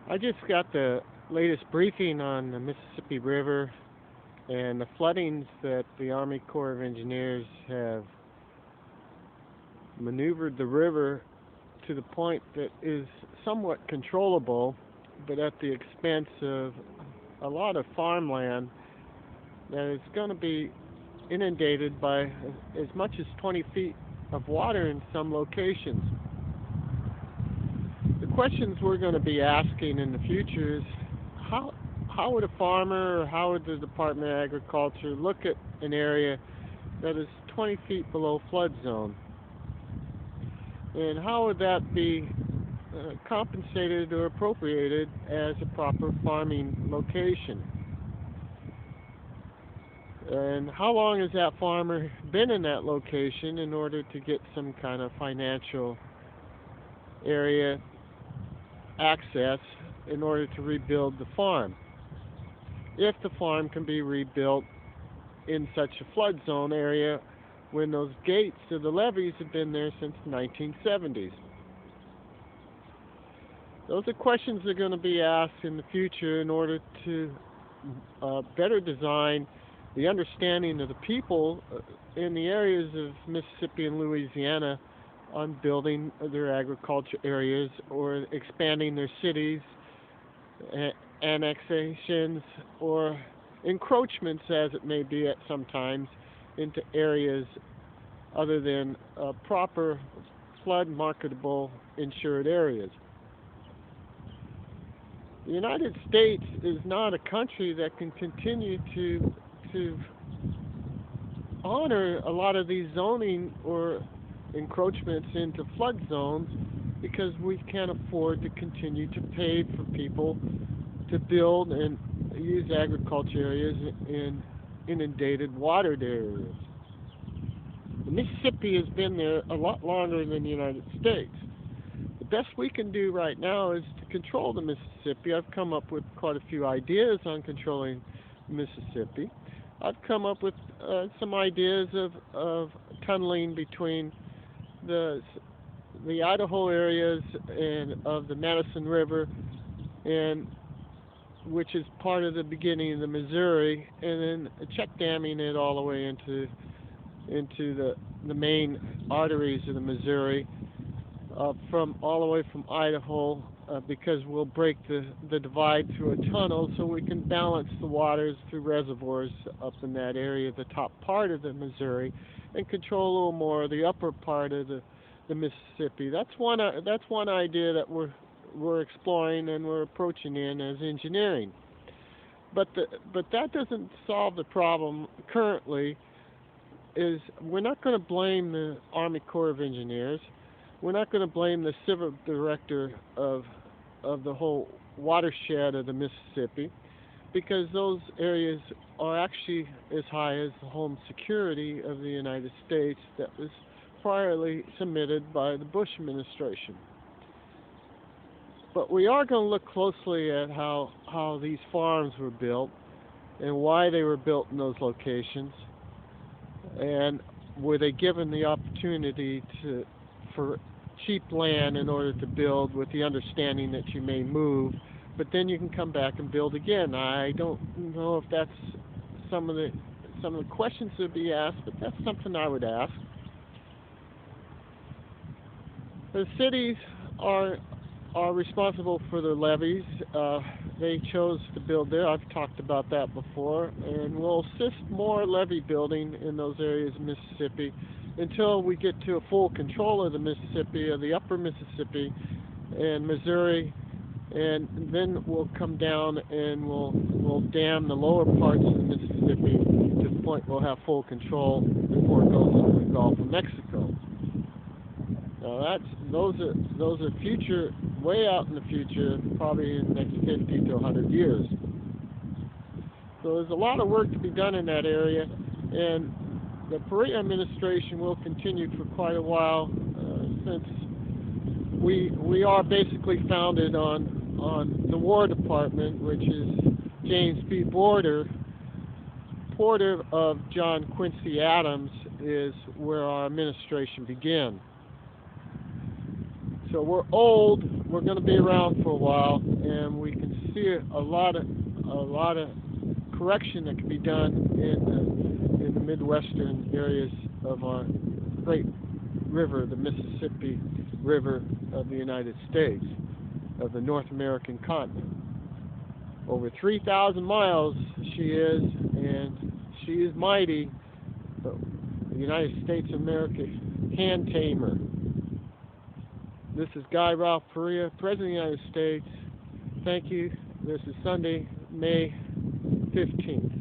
I just got the latest briefing on the Mississippi River and the floodings that the Army Corps of Engineers have maneuvered the river to the point that is somewhat controllable, but at the expense of a lot of farmland that is going to be inundated by as much as 20 feet of water in some locations. The questions we're going to be asking in the future is how would a farmer or how would the Department of Agriculture look at an area that is 20 feet below flood zone? And how would that be compensated or appropriated as a proper farming location? And how long has that farmer been in that location in order to get some kind of financial area access in order to rebuild the farm? If the farm can be rebuilt in such a flood zone area when those gates to the levees have been there since the 1970s. Those are questions that are going to be asked in the future in order to better design the understanding of the people in the areas of Mississippi and Louisiana on building their agriculture areas or expanding their cities, annexations, or encroachments, as it may be at sometimes, into areas other than proper flood marketable insured areas. The United States is not a country that can continue to honor a lot of these zoning or encroachments into flood zones because we can't afford to continue to pay for people to build and use agriculture areas in inundated watered areas. Mississippi has been there a lot longer than the United States. The best we can do right now is to control the Mississippi. I've come up with quite a few ideas on controlling Mississippi. I've come up with some ideas of tunneling between the Idaho areas and of the Madison River, and which is part of the beginning of the Missouri, and then check damming it all the way into the main arteries of the Missouri, from all the way from Idaho, because we'll break the divide through a tunnel so we can balance the waters through reservoirs up in that area, the top part of the Missouri, and control a little more of the upper part of the Mississippi. That's one idea that we're exploring and we're approaching in as engineering. But that doesn't solve the problem currently. Is we're not going to blame the Army Corps of Engineers. We're not going to blame the civil director of the whole watershed of the Mississippi, because those areas are actually as high as the home security of the United States that was priorly submitted by the Bush administration. But we are going to look closely at how these farms were built and why they were built in those locations, and were they given the opportunity for cheap land in order to build with the understanding that you may move, but then you can come back and build again. I don't know if that's some of the questions that would be asked, but that's something I would ask. The cities are responsible for their levees. They chose to build there. I've talked about that before, and we'll assist more levee building in those areas of Mississippi until we get to a full control of the Mississippi, of the upper Mississippi and Missouri, and then we'll come down and we'll dam the lower parts of the Mississippi to the point we'll have full control before it goes into the Gulf of Mexico. Now those are future, way out in the future, probably in the next 50 to 100 years. So there's a lot of work to be done in that area, and the Perea administration will continue for quite a while, since we are basically founded on the War Department, which is James B. Porter of John Quincy Adams is where our administration began. So we're old, we're going to be around for a while, and we can see a lot of correction that can be done in the Midwestern areas of our great river, the Mississippi River of the United States, of the North American continent. Over 3,000 miles she is, and she is mighty, but the United States of America can tame her. This is Guy Ralph Perea, President of the United States. Thank you. This is Sunday, May 15th.